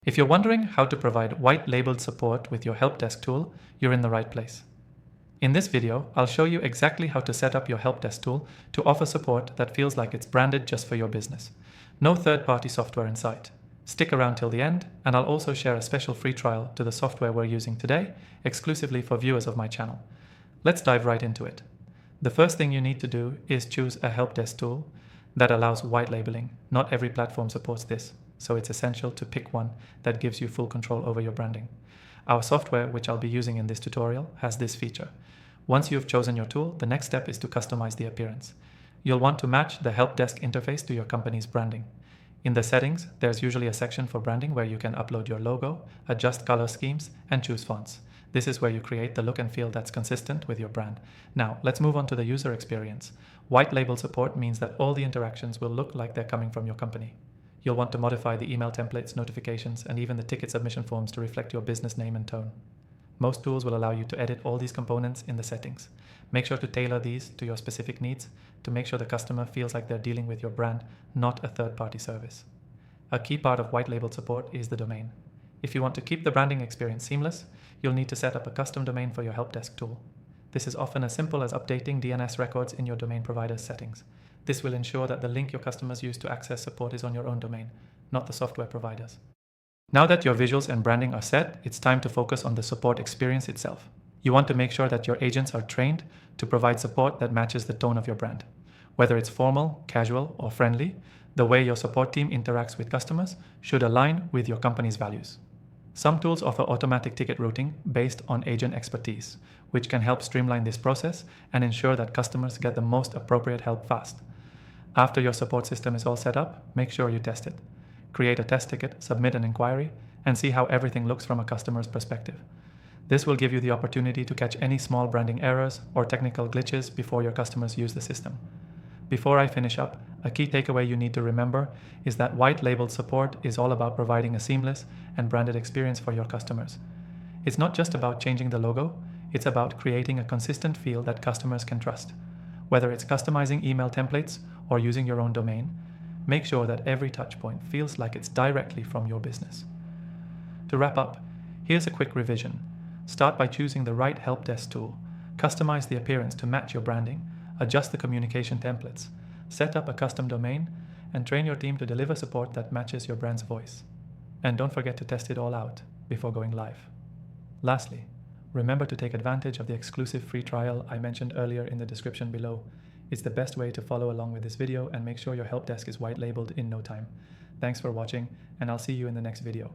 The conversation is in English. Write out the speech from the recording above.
If you're wondering how to provide white-labeled support with your help desk tool, you're in the right place. In this video, I'll show you exactly how to set up your help desk tool to offer support that feels like it's branded just for your business. No third-party software in sight. Stick around till the end, and I'll also share a special free trial to the software we're using today, exclusively for viewers of my channel. Let's dive right into it. The first thing you need to do is choose a help desk tool that allows white labeling. Not every platform supports this, so it's essential to pick one that gives you full control over your branding. Our software, which I'll be using in this tutorial, has this feature. Once you've chosen your tool, the next step is to customize the appearance. You'll want to match the help desk interface to your company's branding. In the settings, there's usually a section for branding where you can upload your logo, adjust color schemes, and choose fonts. This is where you create the look and feel that's consistent with your brand. Now, let's move on to the user experience. White label support means that all the interactions will look like they're coming from your company. You'll want to modify the email templates, notifications, and even the ticket submission forms to reflect your business name and tone. Most tools will allow you to edit all these components in the settings. Make sure to tailor these to your specific needs to make sure the customer feels like they're dealing with your brand, not a third-party service. A key part of white label support is the domain. If you want to keep the branding experience seamless, you'll need to set up a custom domain for your help desk tool. This is often as simple as updating DNS records in your domain provider's settings. This will ensure that the link your customers use to access support is on your own domain, not the software provider's. Now that your visuals and branding are set, it's time to focus on the support experience itself. You want to make sure that your agents are trained to provide support that matches the tone of your brand. Whether it's formal, casual, or friendly, the way your support team interacts with customers should align with your company's values. Some tools offer automatic ticket routing based on agent expertise, which can help streamline this process and ensure that customers get the most appropriate help fast. After your support system is all set up, make sure you test it. Create a test ticket, submit an inquiry, and see how everything looks from a customer's perspective. This will give you the opportunity to catch any small branding errors or technical glitches before your customers use the system. Before I finish up, a key takeaway you need to remember is that white labeled support is all about providing a seamless and branded experience for your customers. It's not just about changing the logo, it's about creating a consistent feel that customers can trust. Whether it's customizing email templates or using your own domain, make sure that every touchpoint feels like it's directly from your business. To wrap up, here's a quick revision. Start by choosing the right help desk tool, customize the appearance to match your branding, adjust the communication templates, set up a custom domain, and train your team to deliver support that matches your brand's voice. And don't forget to test it all out before going live. Lastly, remember to take advantage of the exclusive free trial I mentioned earlier in the description below. It's the best way to follow along with this video and make sure your help desk is white labeled in no time. Thanks for watching, and I'll see you in the next video.